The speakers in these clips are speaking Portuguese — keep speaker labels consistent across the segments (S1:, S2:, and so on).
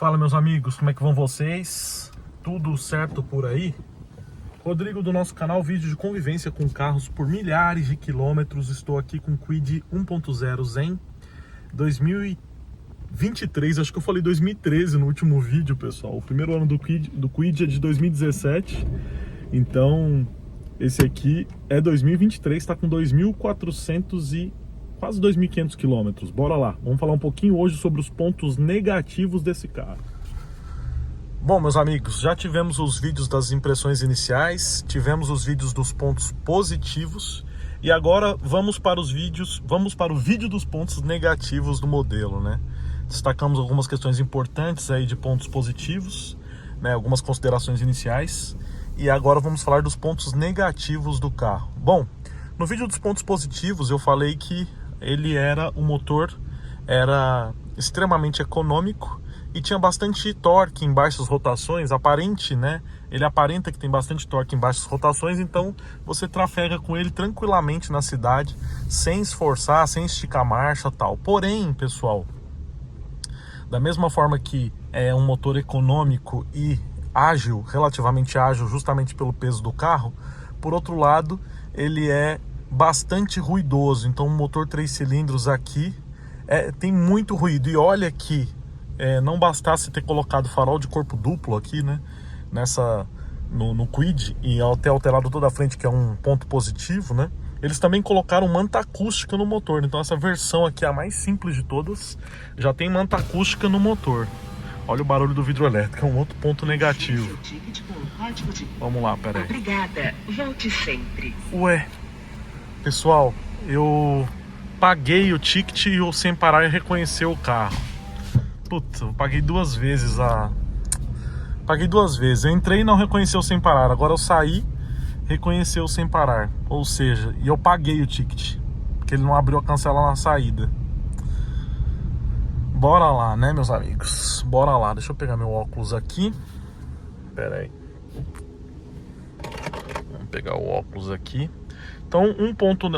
S1: Fala, meus amigos, como é que vão vocês? Tudo certo por aí? Rodrigo do nosso canal Vídeo de Convivência com Carros por milhares de quilômetros. Estou aqui com o Kwid 1.0 Zen 2023, acho que eu falei 2013 no último vídeo, pessoal. O primeiro ano do Kwid é de 2017, então esse aqui é 2023, está com 2.400 e quase 2.500 quilômetros. Bora lá, vamos falar um pouquinho hoje sobre os pontos negativos desse carro. Bom, meus amigos, já tivemos os vídeos das impressões iniciais, tivemos os vídeos dos pontos positivos e agora vamos para o vídeo dos pontos negativos do modelo, né? Destacamos algumas questões importantes aí de pontos positivos, né? Algumas considerações iniciais, e agora vamos falar dos pontos negativos do carro. Bom, no vídeo dos pontos positivos eu falei que o motor era extremamente econômico e tinha bastante torque em baixas rotações, né? Ele aparenta que tem bastante torque em baixas rotações, então você trafega com ele tranquilamente na cidade, sem esforçar, sem esticar a marcha e tal. Porém, pessoal, da mesma forma que é um motor econômico e ágil, relativamente ágil, justamente pelo peso do carro, por outro lado, ele é bastante ruidoso. Então, o motor 3 cilindros aqui tem muito ruído. E olha que não bastasse ter colocado farol de corpo duplo aqui, né, no Kwid, e ter alterado toda a frente, que é um ponto positivo, né, eles também colocaram manta acústica no motor. Então essa versão aqui, a mais simples de todas, já tem manta acústica no motor. Olha o barulho do vidro elétrico, é um outro ponto negativo. Vamos lá, peraí.
S2: Obrigada, volte sempre.
S1: Ué, pessoal, eu paguei o ticket e o Sem Parar reconheceu o carro. Putz, eu paguei duas vezes Paguei duas vezes. Eu entrei e não reconheceu Sem Parar. Agora eu saí, reconheceu Sem Parar. Ou seja, e eu paguei o ticket, porque ele não abriu a cancela na saída. Bora lá, né, meus amigos? Bora lá. Deixa eu pegar meu óculos aqui. Pera aí. Vamos pegar o óculos aqui. Então,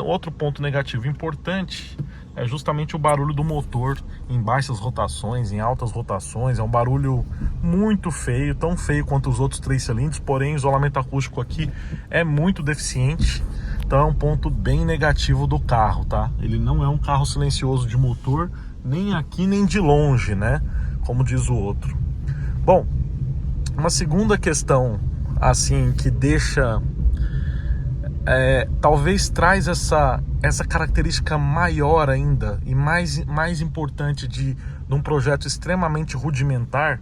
S1: outro ponto negativo importante é justamente o barulho do motor em baixas rotações, em altas rotações. É um barulho muito feio, tão feio quanto os outros 3 cilindros, porém o isolamento acústico aqui é muito deficiente. Então é um ponto bem negativo do carro, tá? Ele não é um carro silencioso de motor, nem aqui nem de longe, né? Como diz o outro. Bom, uma segunda questão, assim, que deixa... talvez traz essa característica maior ainda e mais importante de um projeto extremamente rudimentar,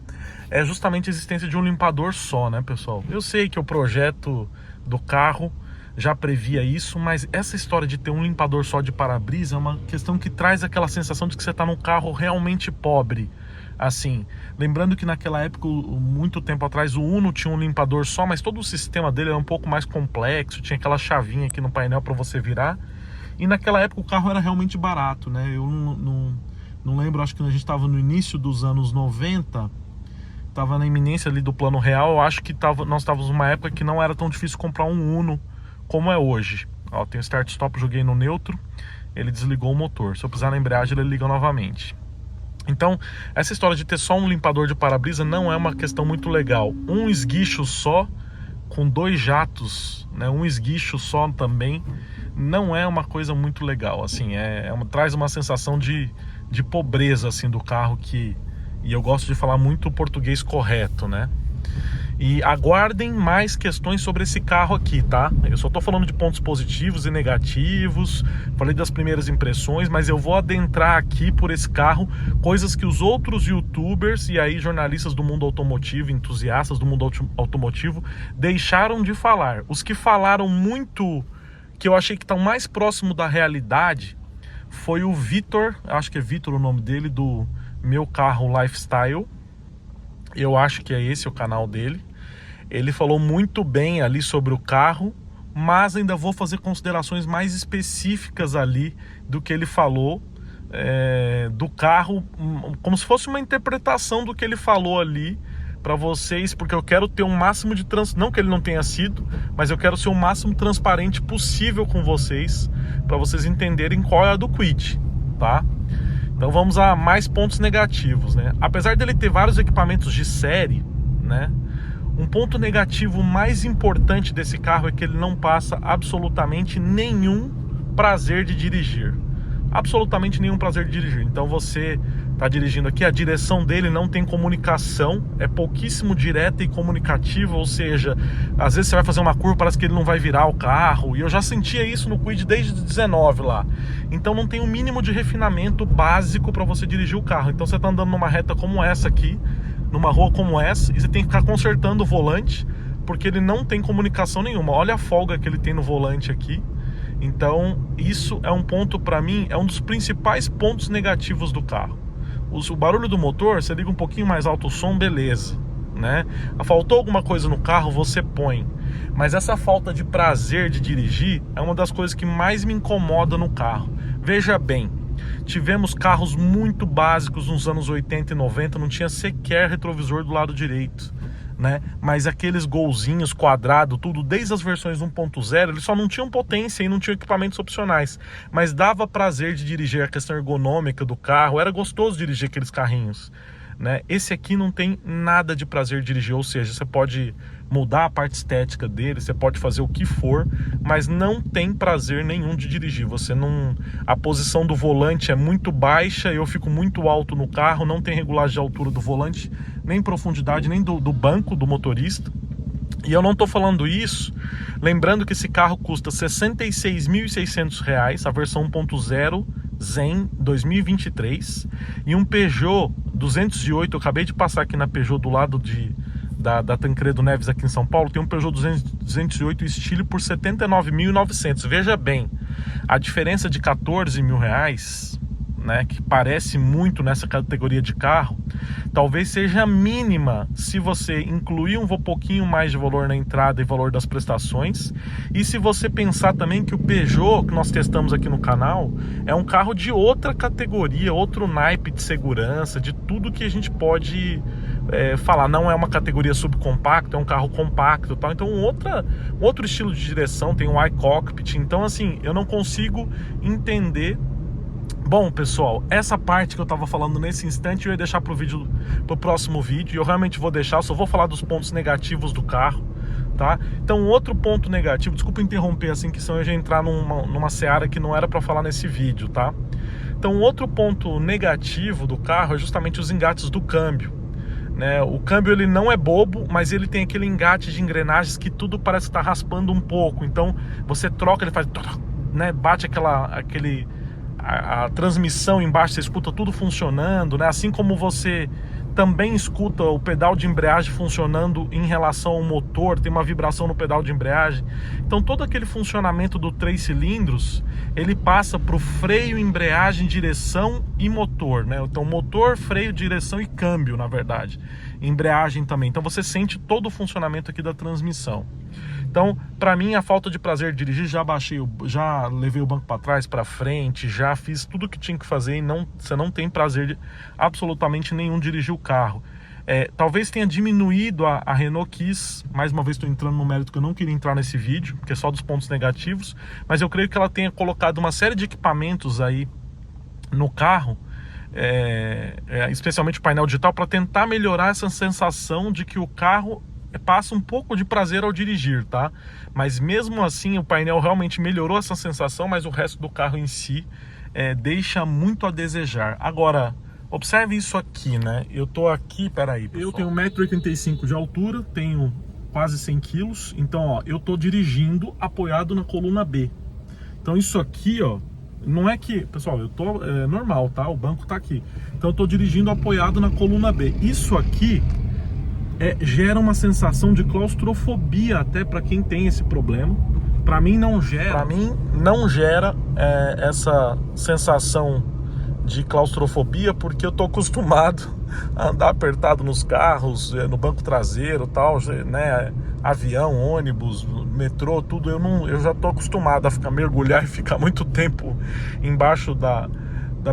S1: é justamente a existência de um limpador só, né, pessoal? Eu sei que o projeto do carro já previa isso, mas essa história de ter um limpador só de para-brisa é uma questão que traz aquela sensação de que você está num carro realmente pobre. Assim, lembrando que naquela época, muito tempo atrás, o Uno tinha um limpador só, mas todo o sistema dele era um pouco mais complexo, tinha aquela chavinha aqui no painel para você virar, e naquela época o carro era realmente barato, né? Eu não lembro, acho que a gente estava no início dos anos 90, estava na iminência ali do Plano Real. Eu acho que nós estávamos numa época que não era tão difícil comprar um Uno como é hoje. Ó, tem o start-stop, joguei no neutro, ele desligou o motor. Se eu pisar na embreagem, ele liga novamente. Então, essa história de ter só um limpador de para-brisa não é uma questão muito legal. Um esguicho só, com 2 jatos, né, um esguicho só também, não é uma coisa muito legal. Assim, traz uma sensação de pobreza, assim, do carro, e eu gosto de falar muito o português correto, né? E aguardem mais questões sobre esse carro aqui, tá? Eu só tô falando de pontos positivos e negativos, falei das primeiras impressões, mas eu vou adentrar aqui por esse carro coisas que os outros youtubers e aí jornalistas do mundo automotivo, entusiastas do mundo automotivo, deixaram de falar. Os que falaram muito, que eu achei que estão mais próximo da realidade, foi o Vitor, acho que é Vitor o nome dele, do Meu Carro Lifestyle. Eu acho que é esse o canal dele. Ele falou muito bem ali sobre o carro, mas ainda vou fazer considerações mais específicas ali do que ele falou do carro, como se fosse uma interpretação do que ele falou ali para vocês, porque eu quero ter um máximo de não que ele não tenha sido, mas eu quero ser o máximo transparente possível com vocês, para vocês entenderem qual é a do Kwid, tá? Então vamos a mais pontos negativos, né? Apesar dele ter vários equipamentos de série, né? Um ponto negativo mais importante desse carro é que ele não passa absolutamente nenhum prazer de dirigir. Absolutamente nenhum prazer de dirigir. Então você está dirigindo aqui, a direção dele não tem comunicação, é pouquíssimo direta e comunicativa, ou seja, às vezes você vai fazer uma curva, parece que ele não vai virar o carro, e eu já sentia isso no Kwid desde 19 lá. Então não tem o mínimo de refinamento básico para você dirigir o carro. Então você está andando numa reta como essa aqui, numa rua como essa, e você tem que ficar consertando o volante, porque ele não tem comunicação nenhuma. Olha a folga que ele tem no volante aqui. Então isso é um ponto, para mim, é um dos principais pontos negativos do carro. O barulho do motor, você liga um pouquinho mais alto o som, beleza, né? Faltou alguma coisa no carro, você põe. Mas essa falta de prazer de dirigir é uma das coisas que mais me incomoda no carro. Veja bem, tivemos carros muito básicos nos anos 80 e 90, não tinha sequer retrovisor do lado direito, né? Mas aqueles golzinhos quadrado, tudo, desde as versões 1.0, eles só não tinham potência e não tinham equipamentos opcionais, mas dava prazer de dirigir, a questão ergonômica do carro, era gostoso dirigir aqueles carrinhos, né? Esse aqui não tem nada de prazer de dirigir, ou seja, você pode mudar a parte estética dele, você pode fazer o que for, mas não tem prazer nenhum de dirigir. Você não, a posição do volante é muito baixa, eu fico muito alto no carro, não tem regulagem de altura do volante, nem profundidade, nem do banco do motorista. E eu não estou falando isso, lembrando que esse carro custa R$ 66.600, a versão 1.0 Zen 2023, e um Peugeot 208, eu acabei de passar aqui na Peugeot do lado da Tancredo Neves aqui em São Paulo, tem um Peugeot 208 Style por R$ 79.900. Veja bem, a diferença de R$ 14.000, né, que parece muito nessa categoria de carro, talvez seja mínima se você incluir um pouquinho mais de valor na entrada e valor das prestações, e se você pensar também que o Peugeot, que nós testamos aqui no canal, é um carro de outra categoria, outro naipe de segurança, de tudo que a gente pode falar. Não é uma categoria subcompacto, é um carro compacto, tal. Então outro estilo de direção, tem um iCockpit. Então assim, eu não consigo entender. Bom, pessoal, essa parte que eu tava falando nesse instante eu ia deixar pro próximo vídeo, e eu realmente vou deixar, só vou falar dos pontos negativos do carro, tá? Então, outro ponto negativo, desculpa interromper assim, que senão eu já entrar numa seara que não era para falar nesse vídeo, tá? Então, outro ponto negativo do carro é justamente os engates do câmbio, né? O câmbio, ele não é bobo, mas ele tem aquele engate de engrenagens que tudo parece estar raspando um pouco. Então, você troca, ele faz, né? Bate a transmissão embaixo, você escuta tudo funcionando, né? Assim como você também escuta o pedal de embreagem funcionando em relação ao motor, tem uma vibração no pedal de embreagem. Então todo aquele funcionamento do 3 cilindros, ele passa para o freio, embreagem, direção e motor, né? Então motor, freio, direção e câmbio, na verdade. Embreagem também. Então você sente todo o funcionamento aqui da transmissão. Então, para mim, a falta de prazer de dirigir, já levei o banco para trás, para frente, já fiz tudo o que tinha que fazer, e você não tem prazer absolutamente nenhum de dirigir o carro. Talvez tenha diminuído a Renault Kiss, mais uma vez estou entrando no mérito que eu não queria entrar nesse vídeo, porque é só dos pontos negativos, mas eu creio que ela tenha colocado uma série de equipamentos aí no carro, especialmente o painel digital, para tentar melhorar essa sensação de que o carro passa um pouco de prazer ao dirigir, tá? Mas mesmo assim o painel realmente melhorou essa sensação, mas o resto do carro em si deixa muito a desejar. Agora, observe isso aqui, né? Eu tô aqui, peraí, pessoal. Eu tenho 1,85 m de altura, tenho quase 100 kg, então ó, eu tô dirigindo apoiado na coluna B. Então isso aqui, ó, não é que, pessoal, eu tô normal, tá? O banco tá aqui. Então eu tô dirigindo apoiado na coluna B. Isso aqui gera uma sensação de claustrofobia até para quem tem esse problema. Para mim não gera essa sensação de claustrofobia, porque eu tô acostumado a andar apertado nos carros, no banco traseiro, tal, né? Avião, ônibus, metrô, tudo. Eu já tô acostumado a mergulhar e ficar muito tempo embaixo da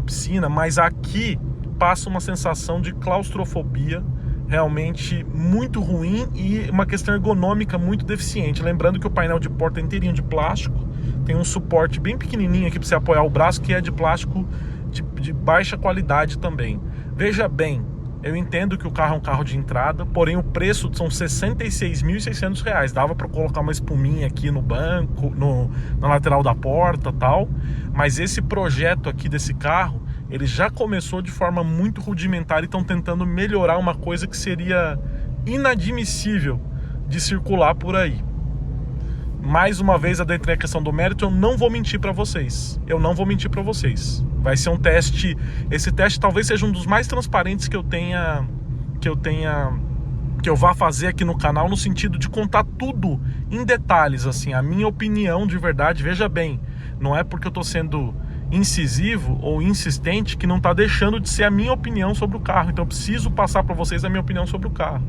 S1: piscina, mas aqui passa uma sensação de claustrofobia realmente muito ruim e uma questão ergonômica muito deficiente. Lembrando que o painel de porta é inteirinho de plástico, tem um suporte bem pequenininho aqui para você apoiar o braço, que é de plástico de baixa qualidade também. Veja bem, eu entendo que o carro é um carro de entrada, porém o preço são R$ 66.600. Dava para colocar uma espuminha aqui no banco, na lateral da porta, tal. Mas esse projeto aqui desse carro, ele já começou de forma muito rudimentar e estão tentando melhorar uma coisa que seria inadmissível de circular por aí. Mais uma vez, adentrei a questão do mérito, eu não vou mentir para vocês. Vai ser um teste, esse teste talvez seja um dos mais transparentes que eu vá fazer aqui no canal, no sentido de contar tudo em detalhes, assim, a minha opinião de verdade. Veja bem, não é porque eu tô sendo incisivo ou insistente que não tá deixando de ser a minha opinião sobre o carro. Então eu preciso passar para vocês a minha opinião sobre o carro.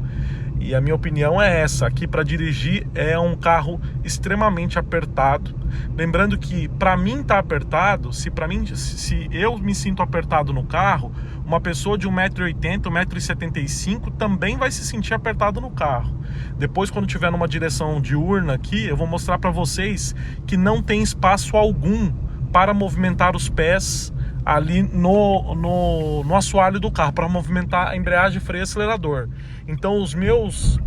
S1: E a minha opinião é essa, aqui para dirigir é um carro extremamente apertado. Lembrando que para mim tá apertado, se eu me sinto apertado no carro, uma pessoa de 1,80m, 1,75m também vai se sentir apertado no carro. Depois, quando tiver numa direção diurna aqui, eu vou mostrar para vocês que não tem espaço algum para movimentar os pés ali no assoalho do carro, para movimentar a embreagem, freio e acelerador. Então os meus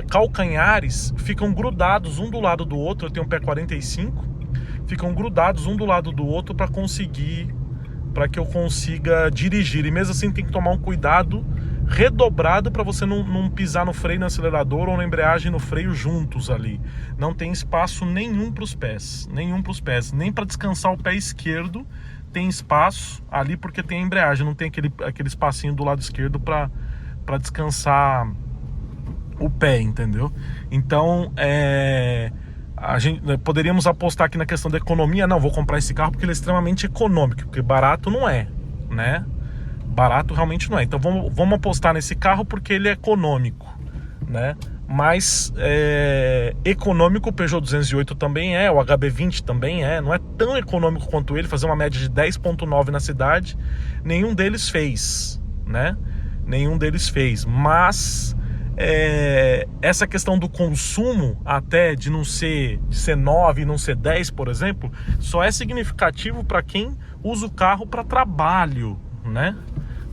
S1: calcanhares ficam grudados um do lado do outro. Eu tenho um pé 45, ficam grudados um do lado do outro para que eu consiga dirigir. E mesmo assim tem que tomar um cuidado redobrado para você não pisar no freio, no acelerador ou na embreagem, no freio juntos ali. Não tem espaço nenhum para os pés, nem para descansar o pé esquerdo tem espaço ali, porque tem a embreagem, não tem aquele espacinho do lado esquerdo para descansar o pé, entendeu? Então, poderíamos apostar aqui na questão da economia. Não, vou comprar esse carro porque ele é extremamente econômico, porque barato não é, né? Barato realmente não é. Então vamos apostar nesse carro porque ele é econômico, né? Mas econômico o Peugeot 208 também é, o HB20 também é. Não é tão econômico quanto ele, fazer uma média de 10,9 na cidade, nenhum deles fez, né? Mas essa questão do consumo, até de ser 9 e não ser 10, por exemplo, só é significativo para quem usa o carro para trabalho, né?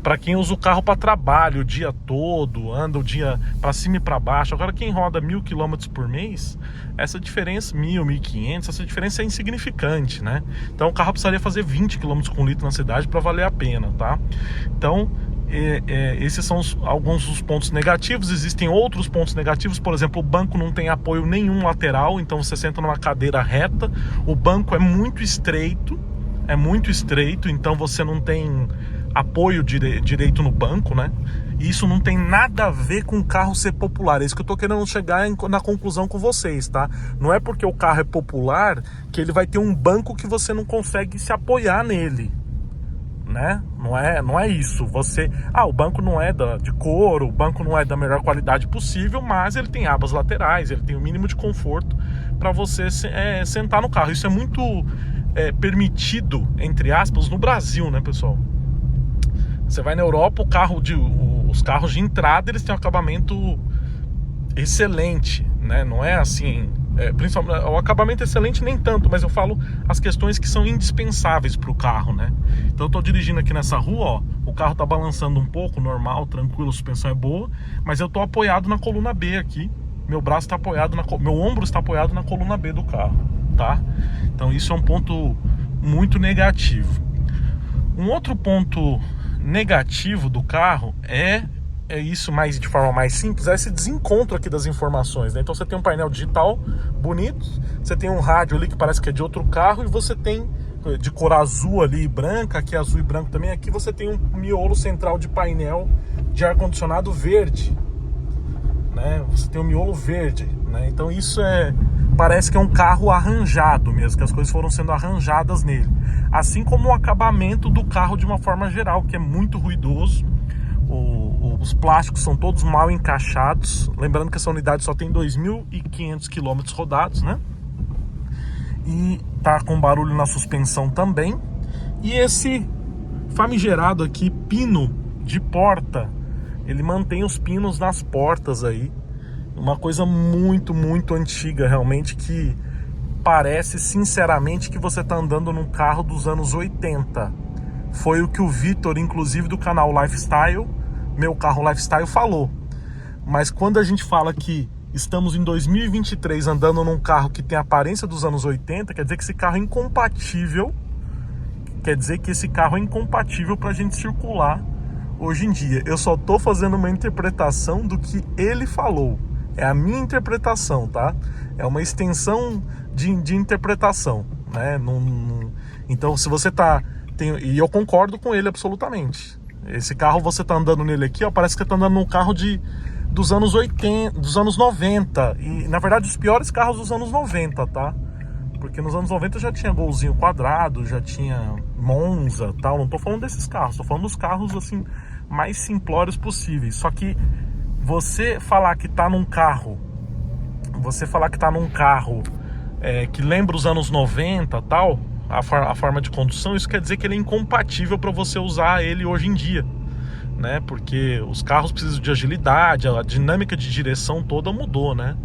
S1: Para quem usa o carro para trabalho o dia todo, anda o dia para cima e para baixo. Agora quem roda 1.000 km por mês, essa diferença, 1.000, 1.500, essa diferença é insignificante, né? Então o carro precisaria fazer 20 km com litro na cidade para valer a pena, tá? Então esses são alguns dos pontos negativos. Existem outros pontos negativos, por exemplo, o banco não tem apoio nenhum lateral, então você senta numa cadeira reta, o banco é muito estreito, então você não tem apoio direito no banco, né? E isso não tem nada a ver com o carro ser popular. É isso que eu tô querendo chegar na conclusão com vocês, tá? Não é porque o carro é popular que ele vai ter um banco que você não consegue se apoiar nele, né? Não é isso. O banco não é de couro, o banco não é da melhor qualidade possível, mas ele tem abas laterais, ele tem o mínimo de conforto para você sentar no carro. Isso é muito permitido, entre aspas, no Brasil, né, pessoal? Você vai na Europa, os carros de entrada, eles têm um acabamento excelente, né? Não é assim, principalmente, o acabamento excelente nem tanto, mas eu falo as questões que são indispensáveis para o carro, né? Então eu tô dirigindo aqui nessa rua, ó, o carro tá balançando um pouco, normal, tranquilo, a suspensão é boa, mas eu tô apoiado na coluna B aqui, meu braço tá apoiado, meu ombro está apoiado na coluna B do carro, tá? Então isso é um ponto muito negativo. Um outro ponto negativo do carro é isso, mais de forma mais simples, é esse desencontro aqui das informações, né? Então você tem um painel digital bonito, você tem um rádio ali que parece que é de outro carro, e você tem de cor azul ali e branca, aqui azul e branco também, aqui você tem um miolo central de painel de ar-condicionado verde, né? Você tem um miolo verde, né? Então isso parece que é um carro arranjado mesmo, que as coisas foram sendo arranjadas nele. Assim como o acabamento do carro de uma forma geral, que é muito ruidoso. Os plásticos são todos mal encaixados. Lembrando que essa unidade só tem 2.500 km rodados, né? E tá com barulho na suspensão também. E esse famigerado aqui, pino de porta, ele mantém os pinos nas portas aí. Uma coisa muito, muito antiga, realmente, que parece, sinceramente, que você tá andando num carro dos anos 80. foi o que o Vitor, inclusive do canal Lifestyle, Meu Carro Lifestyle, falou. Mas quando a gente fala que estamos em 2023 andando num carro que tem a aparência dos anos 80, quer dizer que esse carro é incompatível. Quer dizer que esse carro é incompatível pra gente circular hoje em dia. Eu só tô fazendo uma interpretação do que ele falou. É a minha interpretação, tá? É uma extensão de interpretação, né? Então, se você tá... e eu concordo com ele absolutamente. Esse carro, você tá andando nele aqui, ó, parece que você tá andando num carro dos anos 80, dos anos 90. E, na verdade, os piores carros dos anos 90, tá? Porque nos anos 90 já tinha golzinho quadrado, já tinha Monza, tal. Não tô falando desses carros, tô falando dos carros, assim, mais simplórios possíveis. Só que você falar que tá num carro, que lembra os anos 90, tal, a forma de condução, isso quer dizer que ele é incompatível para você usar ele hoje em dia, né? Porque os carros precisam de agilidade, a dinâmica de direção toda mudou, né?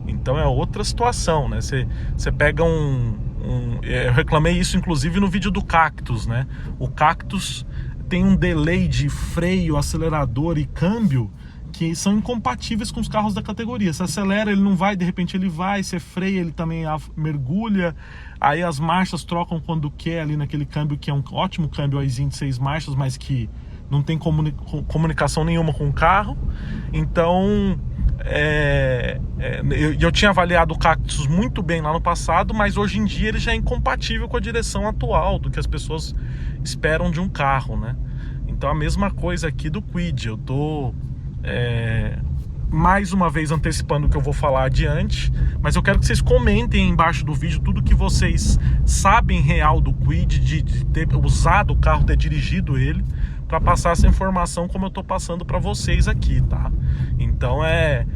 S1: Então é outra situação, né? Você pega eu reclamei isso inclusive no vídeo do Cactus, né? O Cactus tem um delay de freio, acelerador e câmbio que são incompatíveis com os carros da categoria. Se acelera, ele não vai, de repente ele vai. Se freia, ele também mergulha. Aí as marchas trocam quando quer ali naquele câmbio, que é um ótimo câmbio aizinho de 6 marchas, mas que não tem comunicação nenhuma com o carro. Então, eu tinha avaliado o Cactus muito bem lá no passado, mas hoje em dia ele já é incompatível com a direção atual do que as pessoas esperam de um carro, né? Então a mesma coisa aqui do Kwid. Eu tô mais uma vez antecipando o que eu vou falar adiante, mas eu quero que vocês comentem embaixo do vídeo tudo que vocês sabem real do Kwid, de ter usado o carro, ter dirigido ele, para passar essa informação como eu tô passando para vocês aqui, tá? Então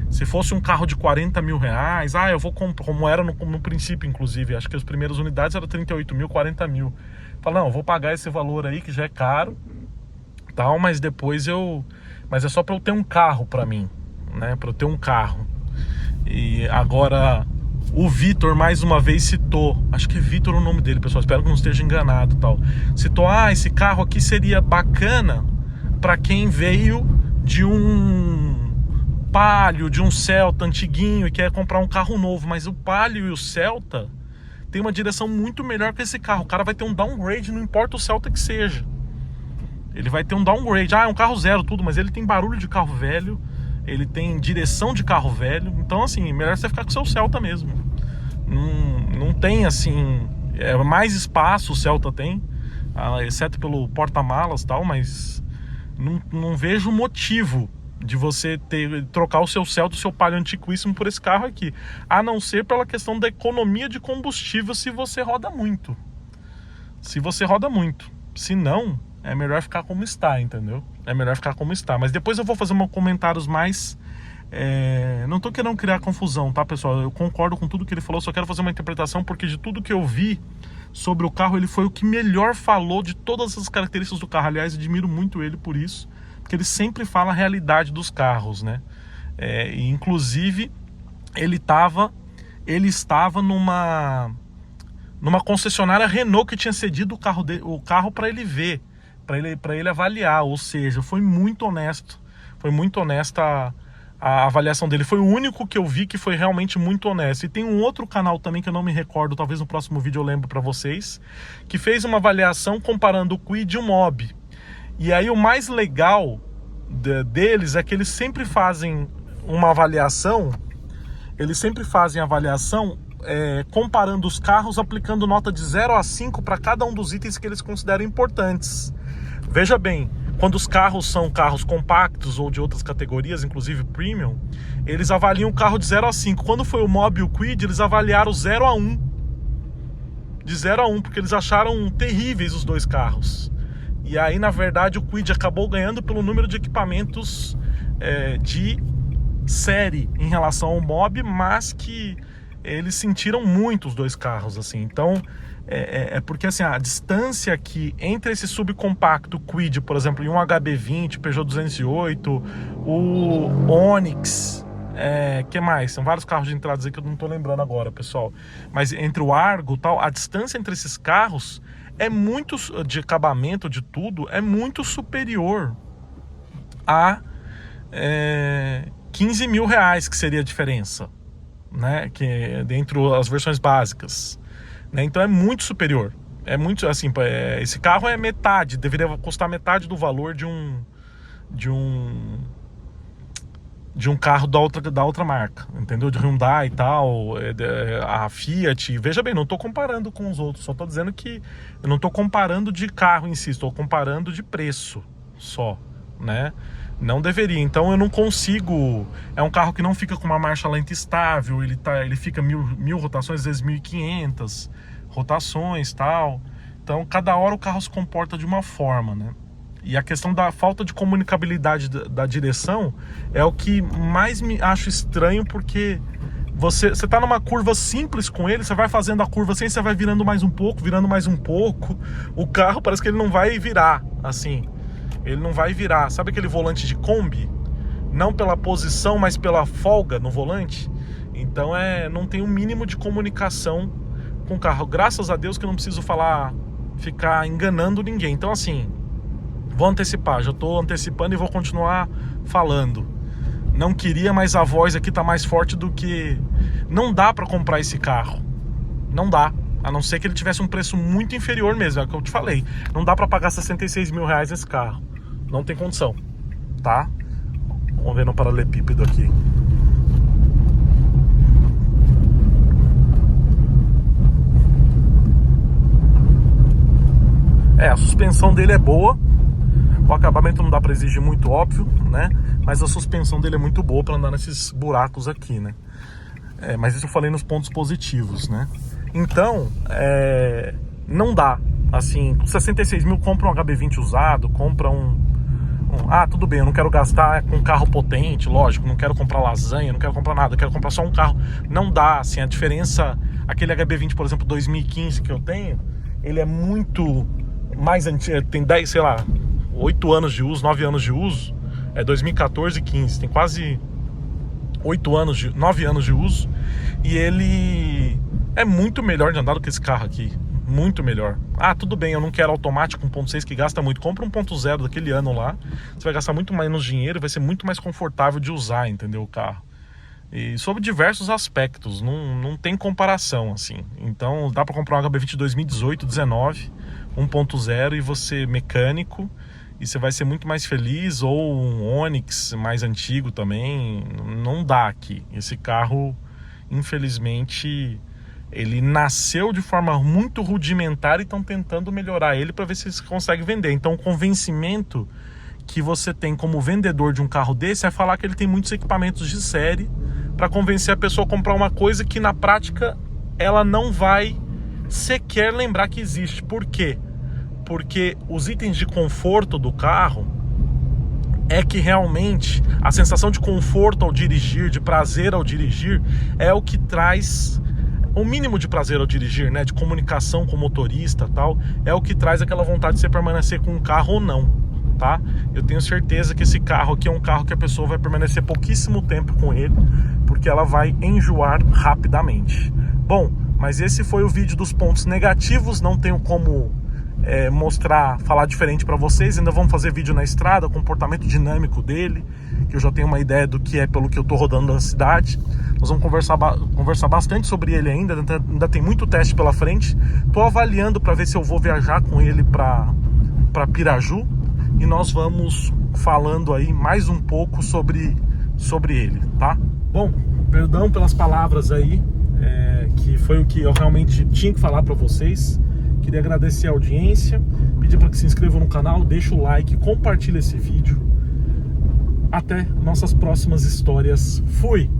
S1: se fosse um carro de 40 mil reais, eu vou comprar, como era no princípio, inclusive, acho que as primeiras unidades eram 38 mil, 40 mil. Fala, não, eu vou pagar esse valor aí que já é caro, tal, mas depois mas é só para eu ter um carro para mim, né? Para eu ter um carro. E agora o Vitor mais uma vez citou, acho que é Vitor o nome dele, pessoal, espero que não esteja enganado, tal. Citou, esse carro aqui seria bacana para quem veio de um Palio, de um Celta antiguinho e quer comprar um carro novo, mas o Palio e o Celta tem uma direção muito melhor que esse carro. O cara vai ter um downgrade, não importa o Celta que seja. Ele vai ter um downgrade. É um carro zero, tudo, mas ele tem barulho de carro velho, ele tem direção de carro velho. Então, assim, melhor você ficar com o seu Celta mesmo. Não tem, assim... mais espaço o Celta tem, exceto pelo porta-malas e tal, mas não vejo motivo de você trocar o seu Celta, o seu Palio antiquíssimo por esse carro aqui. A não ser pela questão da economia de combustível se você roda muito. Se não... é melhor ficar como está, entendeu? É melhor ficar como está. Mas depois eu vou fazer comentários mais... não tô querendo criar confusão, tá, pessoal? Eu concordo com tudo que ele falou, só quero fazer uma interpretação, porque de tudo que eu vi sobre o carro, ele foi o que melhor falou de todas as características do carro. Aliás, admiro muito ele por isso, porque ele sempre fala a realidade dos carros, né? E inclusive, ele estava numa concessionária Renault que tinha cedido o carro para ele ver, para ele avaliar, ou seja, foi muito honesta a avaliação dele. Foi o único que eu vi que foi realmente muito honesto. E tem um outro canal também que eu não me recordo, talvez no próximo vídeo eu lembro para vocês, que fez uma avaliação comparando o Kwid e o Mobi. E aí o mais legal deles é que eles sempre fazem uma avaliação, comparando os carros, aplicando nota de 0 a 5 para cada um dos itens que eles consideram importantes. Veja bem, quando os carros são carros compactos ou de outras categorias, inclusive premium, eles avaliam o carro de 0 a 5. Quando foi o Mobi e o Kwid, eles avaliaram 0 a 1. De 0 a 1, porque eles acharam terríveis os dois carros. E aí, na verdade, o Kwid acabou ganhando pelo número de equipamentos de série em relação ao Mobi, mas que eles sentiram muito os dois carros, assim. Então, porque assim, a distância aqui entre esse subcompacto Kwid, por exemplo, e um HB20, Peugeot 208, o Onix, que mais? São vários carros de entradas aí que eu não tô lembrando agora, pessoal. Mas entre o Argo e tal, a distância entre esses carros é muito, de acabamento, de tudo, é muito superior a 15 mil reais, que seria a diferença, né? Que é dentro das versões básicas, né? Então é muito superior. É muito assim, esse carro é metade, deveria custar metade do valor de um carro da outra marca, entendeu? De Hyundai e tal, a Fiat. Veja bem, não estou comparando com os outros, só estou dizendo que eu não estou comparando de carro em si, estou comparando de preço só, né? Não deveria, então eu não consigo. É um carro que não fica com uma marcha lenta estável, ele fica mil rotações, às vezes 1.500 rotações, tal. Então cada hora o carro se comporta de uma forma, né? E a questão da falta de comunicabilidade da direção é o que mais me acho estranho, porque você tá numa curva simples com ele, você vai fazendo a curva assim, você vai virando mais um pouco, o carro parece que ele não vai virar, assim, ele não vai virar. Sabe aquele volante de Kombi? Não pela posição, mas pela folga no volante. Então não tem um mínimo de comunicação com o carro. Graças a Deus que eu não preciso ficar enganando ninguém. Então assim, vou antecipar, já estou antecipando e vou continuar falando. Não queria, mas a voz aqui tá mais forte do que... Não dá para comprar esse carro. Não dá. A não ser que ele tivesse um preço muito inferior mesmo, é o que eu te falei. Não dá para pagar 66 mil reais nesse carro. Não tem condição, tá? Vamos ver no paralelepípedo aqui. A suspensão dele é boa. O acabamento não dá para exigir muito, óbvio, né? Mas a suspensão dele é muito boa para andar nesses buracos aqui, né? Mas isso eu falei nos pontos positivos, né? Então, não dá. Assim, com 66 mil, compra um HB20 usado, compra tudo bem, eu não quero gastar com um carro potente, lógico, não quero comprar lasanha, não quero comprar nada, eu quero comprar só um carro. Não dá, assim, a diferença... Aquele HB20, por exemplo, 2015 que eu tenho, ele é muito mais antigo, tem 10, sei lá, 8 anos de uso, 9 anos de uso, 2014 e 15, tem quase 9 anos de uso, e ele é muito melhor de andar do que esse carro aqui, muito melhor. Tudo bem, eu não quero automático 1.6 que gasta muito, compra 1.0 daquele ano lá, você vai gastar muito menos dinheiro, vai ser muito mais confortável de usar, entendeu, o carro. E sobre diversos aspectos, não tem comparação, assim. Então dá para comprar um HB20 2018, 19, 1.0 e você mecânico, e você vai ser muito mais feliz, ou um Onix mais antigo também. Não dá aqui. Esse carro, infelizmente, ele nasceu de forma muito rudimentar e estão tentando melhorar ele para ver se eles conseguem vender. Então o convencimento que você tem como vendedor de um carro desse é falar que ele tem muitos equipamentos de série, para convencer a pessoa a comprar uma coisa que na prática ela não vai sequer lembrar que existe. Por quê? Porque os itens de conforto do carro é que realmente a sensação de conforto ao dirigir, de prazer ao dirigir, é o que traz o mínimo de prazer ao dirigir, né? De comunicação com o motorista, tal, é o que traz aquela vontade de você permanecer com o carro ou não, tá? Eu tenho certeza que esse carro aqui é um carro que a pessoa vai permanecer pouquíssimo tempo com ele, porque ela vai enjoar rapidamente. Bom, mas esse foi o vídeo dos pontos negativos. Não tenho como falar diferente para vocês. Ainda vamos fazer vídeo na estrada, o comportamento dinâmico dele, que eu já tenho uma ideia do que é pelo que eu tô rodando na cidade. Nós vamos conversar bastante sobre ele ainda tem muito teste pela frente. Tô avaliando para ver se eu vou viajar com ele para Piraju, e nós vamos falando aí mais um pouco sobre ele, tá? Bom, perdão pelas palavras aí, que foi o que eu realmente tinha que falar para vocês. Queria agradecer a audiência, pedir para que se inscrevam no canal, deixa o like, compartilha esse vídeo. Até nossas próximas histórias. Fui!